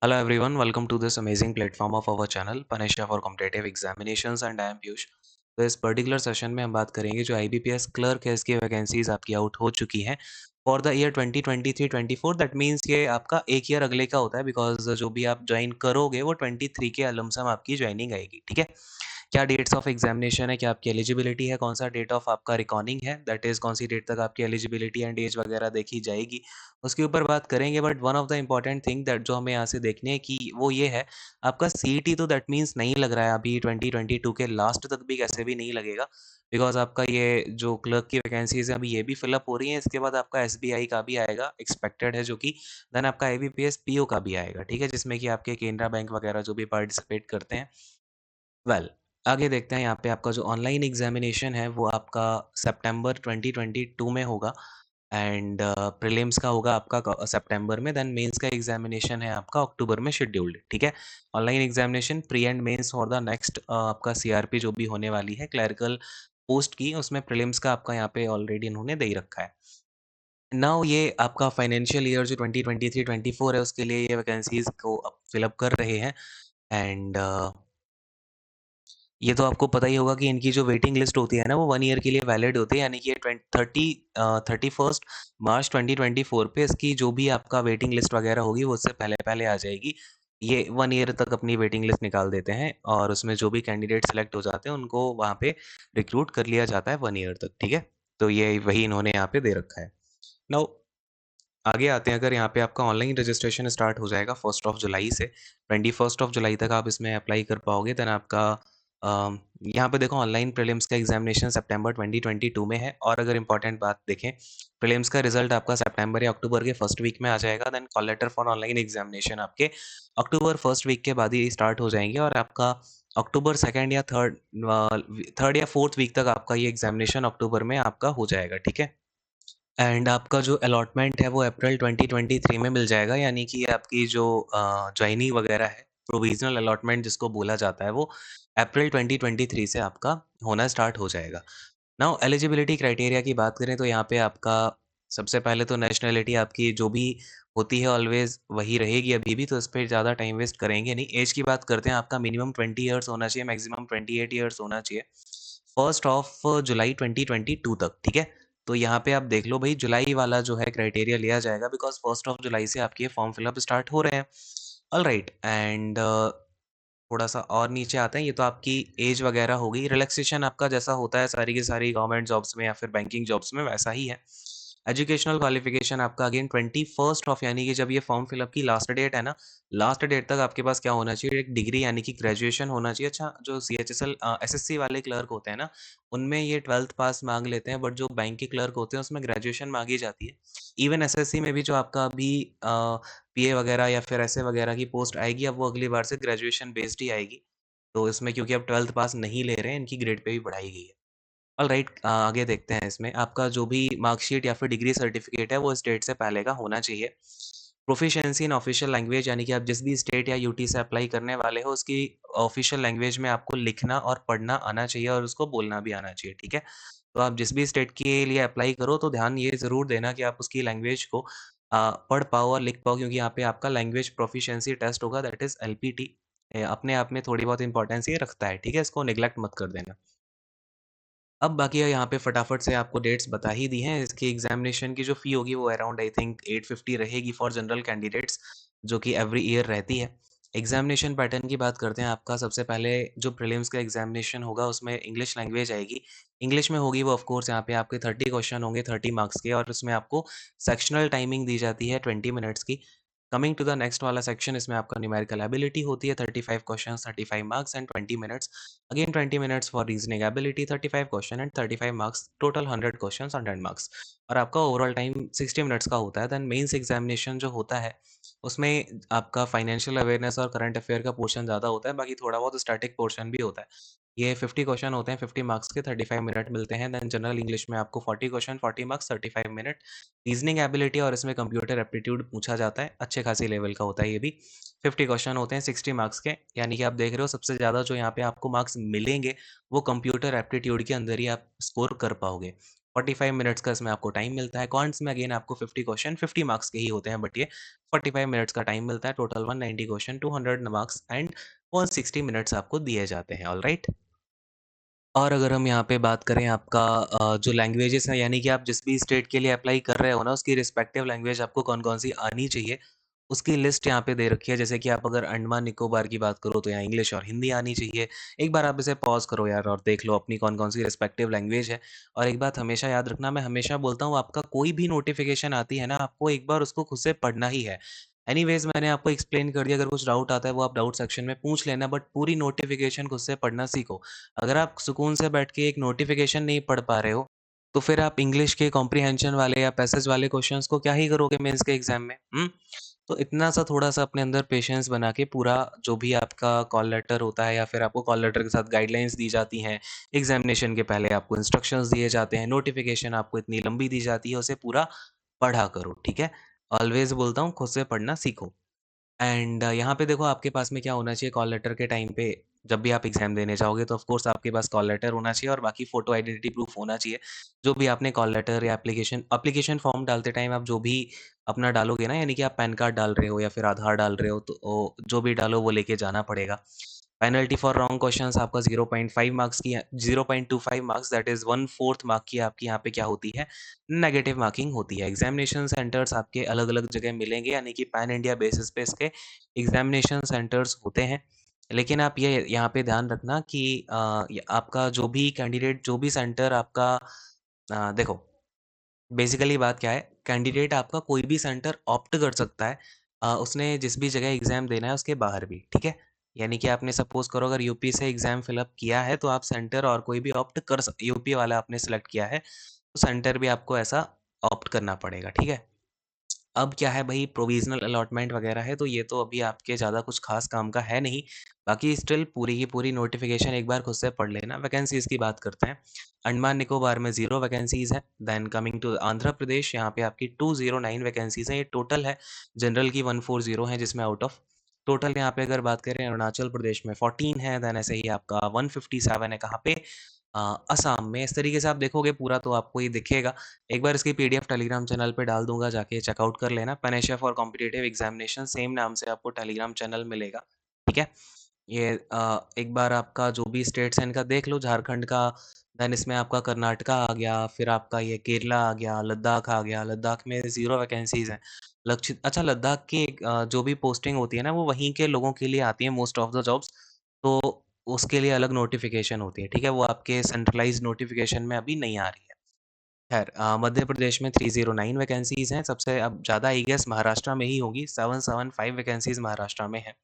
Hello everyone, welcome to this amazing platform of our channel Panisha for Competitive Examinations and I am Piyush। तो इस particular session में हम बात करेंगे जो IBPS क्लर्क है इसकी वैकेंसीज आपकी आउट हो चुकी हैं for the year 2023-24। That means ये आपका एक ईयर अगले का होता है बिकॉज जो भी आप ज्वाइन करोगे वो 23 के अलमसम आपकी ज्वाइनिंग आएगी। ठीक है, क्या डेट्स ऑफ एग्जामिनेशन है, क्या आपकी एलिजिबिलिटी है, कौन सा डेट ऑफ आपका रिकॉर्डिंग है, दैट इज कौन सी डेट तक आपकी एलिजिबिलिटी एंड एज वगैरह देखी जाएगी, उसके ऊपर बात करेंगे। But one of the important thing that जो हमें यहाँ से देखनी है कि वो ये है, आपका सीईटी तो दैट मीन्स नहीं लग रहा है अभी 2022 के लास्ट तक भी कैसे भी नहीं लगेगा बिकॉज आपका ये जो क्लर्क की वैकेंसीज है अभी ये भी फिलअप हो रही है। इसके बाद आपका एसबीआई का भी आएगा एक्सपेक्टेड है, जो कि देन आपका आईबीपीएस पीओ का भी आएगा। ठीक है, जिसमें कि आपके केनरा बैंक वगैरह जो भी पार्टिसिपेट करते हैं। वेल, आगे देखते हैं। यहाँ पे आपका जो ऑनलाइन एग्जामिनेशन है वो आपका सितंबर 2022 में होगा एंड प्रीलिम्स का होगा आपका सितंबर में, देन मेंस का एग्जामिनेशन है आपका अक्टूबर में शेड्यूल्ड। ठीक है, online examination pre and mains for the next आपका सीआरपी जो भी होने वाली है क्लरिकल पोस्ट की, उसमें प्रीलिम्स का आपका यहाँ पे ऑलरेडी इन्होंने दे ही रखा है। नाउ ये आपका फाइनेंशियल ईयर जो 2023-24 है उसके लिए ये वैकेंसीज को फिलअप कर रहे हैं एंड ये तो आपको पता ही होगा कि इनकी जो वेटिंग लिस्ट होती है ना वो 1 ईयर के लिए वैलिड होती है, यानी कि ये 31 मार्च 2024 पे इसकी जो भी आपका वेटिंग लिस्ट वगैरह होगी वो उससे पहले-पहले आ जाएगी। ये 1 ईयर तक अपनी वेटिंग लिस्ट निकाल देते हैं और उसमें जो भी कैंडिडेट सेलेक्ट हो जाते हैं उनको वहाँ पे रिक्रूट कर लिया जाता है 1 ईयर तक। ठीक है? तो ये वही इन्होंने यहाँ पे दे रखा है। नाउ आगे आते हैं। अगर यहाँ पे आपका ऑनलाइन रजिस्ट्रेशन स्टार्ट हो जाएगा 1 ऑफ जुलाई से, 21 ऑफ जुलाई तक आप इसमें अप्लाई कर पाओगे। देन आपका यहाँ पे देखो ऑनलाइन प्रीलिम्स का एग्जामिनेशन सितंबर 2022 में है और अगर इंपॉर्टेंट बात देखें, प्रीलिम्स का रिजल्ट आपका सितंबर या अक्टूबर के फर्स्ट वीक में आ जाएगा। Then call letter for online examination आपके अक्टूबर फर्स्ट वीक के बाद ही स्टार्ट हो जाएंगे और आपका अक्टूबर सेकेंड या थर्ड या फोर्थ वीक तक आपका ये एग्जामिनेशन अक्टूबर में आपका हो जाएगा। ठीक है, एंड आपका जो अलॉटमेंट है वो अप्रैल 2023 में मिल जाएगा, यानी कि आपकी जो ज्वाइनिंग वगैरह है, प्रोविजनल अलॉटमेंट जिसको बोला जाता है, वो अप्रैल 2023 से आपका होना स्टार्ट हो जाएगा। नाउ एलिजिबिलिटी क्राइटेरिया की बात करें तो यहाँ पे आपका सबसे पहले तो नेशनैलिटी आपकी जो भी होती है ऑलवेज वही रहेगी अभी भी, तो इस पर ज़्यादा टाइम वेस्ट करेंगे नहीं। एज की बात करते हैं, आपका मिनिमम 20 ईयर्स होना चाहिए, मैक्सिमम 28 ईयर्स होना चाहिए 1 जुलाई 2022 तक। ठीक है, तो यहाँ पे आप देख लो भाई, जुलाई वाला जो है क्राइटेरिया लिया जाएगा बिकॉज 1 जुलाई से आपके फॉर्म फिलअप स्टार्ट हो रहे हैं। ऑल राइट, एंड थोड़ा सा और नीचे आते हैं। ये तो आपकी एज वगैरह हो गई। रिलैक्सेशन आपका जैसा होता है सारी की सारी गवर्नमेंट जॉब्स में या फिर बैंकिंग जॉब्स में वैसा ही है। एजुकेशनल क्वालिफिकेशन आपका अगेन 21 ऑफ, यानी कि जब ये फॉर्म फिलअप की लास्ट डेट है ना, लास्ट डेट तक आपके पास क्या होना चाहिए, एक डिग्री यानी कि ग्रेजुएशन होना चाहिए। अच्छा, जो CHSL SSC वाले क्लर्क होते हैं ना, उनमें ये 12th पास मांग लेते हैं, बट जो बैंक के क्लर्क होते हैं उसमें ग्रेजुएशन मांगी जाती है। इवन SSC में भी जो आपका अभी पीए वगैरह या फिर ऐसे वगैरह की पोस्ट आएगी, अब वो अगली बार से ग्रेजुएशन बेस्ड ही आएगी। तो इसमें क्योंकि अब 12th पास नहीं ले रहे हैं, इनकी ग्रेड पे भी बढ़ाई गई है। ऑलराइट, आगे देखते हैं। इसमें आपका जो भी मार्कशीट या फिर डिग्री सर्टिफिकेट है वो इस डेट से पहले का होना चाहिए। प्रोफिशिएंसी इन ऑफिशियल लैंग्वेज, यानी कि आप जिस भी स्टेट या यूटी से अप्लाई करने वाले हो उसकी ऑफिशियल लैंग्वेज में आपको लिखना और पढ़ना आना चाहिए और उसको बोलना भी आना चाहिए। ठीक है, तो आप जिस भी स्टेट के लिए अप्लाई करो तो ध्यान ये ज़रूर देना कि आप उसकी लैंग्वेज को पढ़ पाओ और लिख पाओ, क्योंकि यहाँ पे आपका लैंग्वेज प्रोफिशिएंसी टेस्ट होगा, दैट इज़ एलपीटी। अपने आप में थोड़ी बहुत इंपॉर्टेंस ये रखता है। ठीक है, इसको नेग्लेक्ट मत कर देना। अब बाकी है यहाँ पे फटाफट से आपको डेट्स बता ही दी हैं। इसकी एग्जामिनेशन की जो फ़ी होगी वो अराउंड आई थिंक 850 रहेगी फॉर जनरल कैंडिडेट्स, जो कि एवरी ईयर रहती है। एग्जामिनेशन पैटर्न की बात करते हैं। आपका सबसे पहले जो प्रीलिम्स का एग्जामिनेशन होगा उसमें इंग्लिश लैंग्वेज आएगी। इंग्लिश में होगी वो, ऑफ कोर्स यहाँ पे आपके 30 क्वेश्चन होंगे 30 मार्क्स के, और उसमें आपको सेक्शनल टाइमिंग दी जाती है 20 मिनट्स की। कमिंग टू द नेक्स्ट वाला सेक्शन, इसमें आपका न्यूमेरिकल एबिलिटी होती है 35 questions 35 marks and 20 minutes. Again 20 minutes for reasoning ability 35 question and 35 marks, total 100 questions 100 marks. और आपका ओवरऑल टाइम 60 मिनट्स का होता है। देन मेंस एग्जामिनेशन जो होता है उसमें आपका फाइनेंशियल अवेयरनेस और करंट अफेयर का पोर्शन ज़्यादा होता है, बाकी थोड़ा बहुत स्टैटिक पोर्शन भी होता है। ये 50 क्वेश्चन होते हैं, 50 मार्क्स के 35 मिनट मिलते हैं। देन जनरल इंग्लिश में आपको 40 question 40 marks 35 minute. Reasoning ability और इसमें कंप्यूटर एप्टीट्यूड पूछा जाता है, अच्छे खासी लेवल का होता है ये भी। 50 क्वेश्चन होते हैं 60 मार्क्स के, यानी कि आप देख रहे हो सबसे ज़्यादा जो यहाँ पे आपको मार्क्स मिलेंगे वो कंप्यूटर एप्टीट्यूड के अंदर ही आप स्कोर कर पाओगे। 45 मिनट्स का इसमें आपको टाइम मिलता है। क्वांट्स में अगेन आपको 50 क्वेश्चन 50 मार्क्स के ही होते हैं, बट ये 45 मिनट्स का टाइम मिलता है। Total 190 question 200 marks and 160 minutes आपको दिए जाते हैं। ऑलराइट। और अगर हम यहाँ पे बात करें आपका जो लैंग्वेजेस हैं, यानी कि आप जिस भी स्टेट के लिए अप्लाई कर रहे हो ना, उसकी रिस्पेक्टिव लैंग्वेज आपको कौन-कौन सी आनी चाहिए, उसकी लिस्ट यहाँ पे दे रखी है। जैसे कि आप अगर अंडमान निकोबार की बात करो तो यहाँ इंग्लिश और हिंदी आनी चाहिए। एक बार आप इसे पॉज़ करो यार और देख लो अपनी कौन-कौन सी रिस्पेक्टिव लैंग्वेज है। और एक बात हमेशा याद रखना, मैं हमेशा बोलता हूँ, आपका कोई भी नोटिफ़िकेशन आती है ना, आपको एक बार उसको खुद से पढ़ना ही है। एनीवेज़ मैंने आपको एक्सप्लेन कर दिया, अगर कुछ डाउट आता है वो आप डाउट सेक्शन में पूछ लेना, बट पूरी नोटिफ़िकेशन खुद से पढ़ना सीखो। अगर आप सुकून से बैठ के एक नोटिफ़िकेशन नहीं पढ़ पा रहे हो, तो फिर आप इंग्लिश के कॉम्प्रिहेंशन वाले या पैसेज वाले क्वेश्चंस को क्या ही करोगे मेंस के एग्ज़ाम में, हुँ? तो इतना सा थोड़ा-सा अपने अंदर पेशेंस बना के पूरा जो भी आपका कॉल लेटर होता है या फिर आपको कॉल लेटर के साथ गाइडलाइंस दी जाती हैं, एग्ज़ामिनेशन के पहले आपको इंस्ट्रक्शंस दिए जाते हैं, नोटिफ़िकेशन आपको इतनी लंबी दी जाती है, उसे पूरा पढ़ा करो, ठीक है? ऑलवेज़ बोलता हूँ खुद से पढ़ना सीखो। एंड यहाँ पे देखो आपके पास में क्या होना चाहिए कॉल लेटर के टाइम पे, जब भी आप एग्ज़ाम देने जाओगे तो ऑफ कोर्स आपके पास कॉल लेटर होना चाहिए और बाकी फ़ोटो आइडेंटिटी प्रूफ होना चाहिए। जो भी आपने कॉल लेटर या एप्लीकेशन फ़ॉर्म डालते टाइम आप जो भी अपना डालोगे ना, यानी कि आप पैन कार्ड डाल रहे हो या फिर आधार डाल रहे हो, तो जो भी डालो वो लेके जाना पड़ेगा। पेनल्टी फॉर रॉन्ग क्वेश्चंस आपका 0.5 मार्क्स की 0.25 मार्क्स, दैट इज़ 1/4 मार्क की आपकी यहाँ पे क्या होती है, नेगेटिव मार्किंग होती है। एग्ज़ामिनेशन सेंटर्स आपके अलग-अलग जगह मिलेंगे, यानी कि पैन इंडिया बेसिस पे इसके एग्ज़ामिनेशन सेंटर्स होते हैं। लेकिन आप ये यहाँ पे ध्यान रखना कि य आपका जो भी कैंडिडेट जो भी सेंटर आपका देखो, बेसिकली बात क्या है, कैंडिडेट आपका कोई भी सेंटर ऑप्ट कर सकता है उसने जिस भी जगह एग्ज़ाम देना है उसके बाहर भी, ठीक है? यानी कि आपने सपोज़ करो अगर यूपी से एग्ज़ाम फिल अप किया है तो आप सेंटर और कोई भी ऑप्ट कर सक यूपी वाला आपने सेलेक्ट किया है, तो सेंटर भी आपको ऐसा ऑप्ट करना पड़ेगा, ठीक है? अब क्या है भई, प्रोविज़नल अलॉटमेंट वगैरह है, तो ये तो अभी आपके ज़्यादा कुछ ख़ास काम का है नहीं। बाकी स्टिल पूरी की पूरी नोटिफ़िकेशन एक बार खुद से पढ़ लेना। वैकेंसीज़ की बात करते हैं। अंडमान निकोबार में 0 वैकेंसीज़ हैं। Then coming to Andhra Pradesh, यहाँ पे आपकी 209 वैकेंसीज़ हैं। ये टोटल है। जनरल की 140 है, जिसमें आउट ऑफ टोटल यहाँ पे अगर बात करें अरुणाचल प्रदेश में 14 है, देन ऐसे ही आपका 157 है कहाँ पे, असम में। इस तरीके से आप देखोगे पूरा तो आपको ये दिखेगा। एक बार इसकी पीडीएफ टेलीग्राम चैनल पे डाल दूँगा, जाके चेकआउट कर लेना। Panacea for competitive examination same नाम से आपको टेलीग्राम चैनल मिलेगा, ठीक है? ये एक बार आपका जो भी स्टेट्स हैं इनका देख लो, झारखंड का, देन इसमें आपका कर्नाटका आ गया, फिर आपका ये केरला आ गया, लद्दाख आ गया। लद्दाख में 0 वैकेंसीज़ हैं। लक्षित अच्छा, लद्दाख की जो भी पोस्टिंग होती है ना, वो वहीं के लोगों के लिए आती है मोस्ट ऑफ द जॉब्स, तो उसके लिए अलग नोटिफ़िकेशन होती है, ठीक है? वो आपके सेंट्रलाइज़्ड नोटिफ़िकेशन में अभी नहीं आ रही है। खैर मध्य प्रदेश में 309 वैकेंसीज़ हैं, सबसे अब ज़्यादा आई गेस महाराष्ट्र में ही होगी, 775 वैकेंसीज़ महाराष्ट्र में हैं।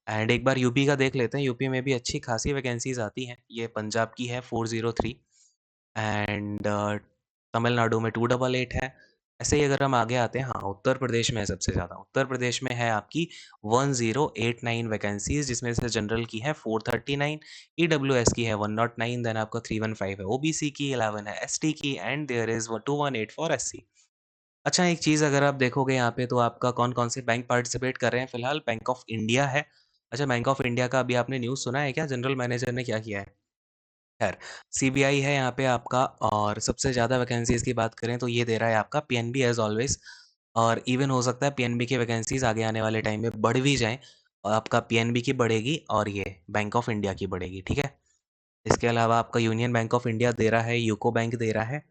एंड एक बार यूपी का देख लेते हैं, यूपी में भी अच्छी खासी वैकेंसीज़ आती हैं। ये पंजाब की है 403 एंड तमिलनाडु में 288 है। ऐसे ही अगर हम आगे आते हैं, हाँ, उत्तर प्रदेश में है सबसे ज़्यादा। उत्तर प्रदेश में है आपकी 1089 वैकेंसीज़, जिसमें से जनरल की है 439, ईडब्ल्यूएस की है 109, देन आपका 315 है ओबीसी की, 11 है एसटी की and there is 218 for SC. अच्छा, एक चीज़ अगर आप देखोगे यहाँ पे तो आपका कौन-कौन से बैंक पार्टिसिपेट कर रहे हैं फिलहाल, बैंक ऑफ इंडिया है। अच्छा, बैंक ऑफ इंडिया का अभी आपने न्यूज़ सुना है क्या जनरल मैनेजर ने क्या किया है? खैर, सीबीआई है यहाँ पे आपका, और सबसे ज़्यादा वैकेंसीज़ की बात करें तो ये दे रहा है आपका पीएनबी एज़ ऑलवेज़, और इवन हो सकता है पीएनबी की वैकेंसीज़ आगे आने वाले टाइम में बढ़ भी जाएँ, और आपका पीएनबी की बढ़ेगी और ये बैंक ऑफ इंडिया की बढ़ेगी, ठीक है? इसके अलावा आपका यूनियन बैंक ऑफ इंडिया दे रहा है, यूको बैंक दे रहा है,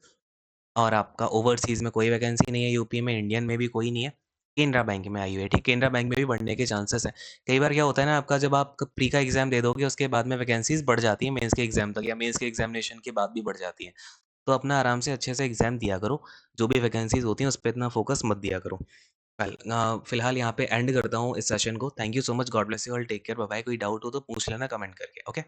और आपका ओवरसीज़ में कोई वैकेंसी नहीं है यूपी में, इंडियन में भी कोई नहीं है। केनरा बैंक में आई हुई है, ठीक, केनरा बैंक में भी बढ़ने के चांसेस हैं। कई बार क्या होता है ना, आपका जब आप प्री का एग्ज़ाम दे दोगे उसके बाद में वैकेंसीज़ बढ़ जाती हैं मेंस के एग्ज़ाम तक, या मेंस के एग्ज़ामिनेशन के बाद भी बढ़ जाती हैं। तो अपना आराम से अच्छे से एग्ज़ाम दिया करो, जो भी वैकेंसीज़ होती हैं उस पे इतना फ़ोकस मत दिया करो। फिलहाल यहाँ पे एंड करता हूँ इस सेशन को। Thank you so much, god bless you all, take care, bye bye. कोई डाउट हो तो पूछ लेना कमेंट करके, ओके?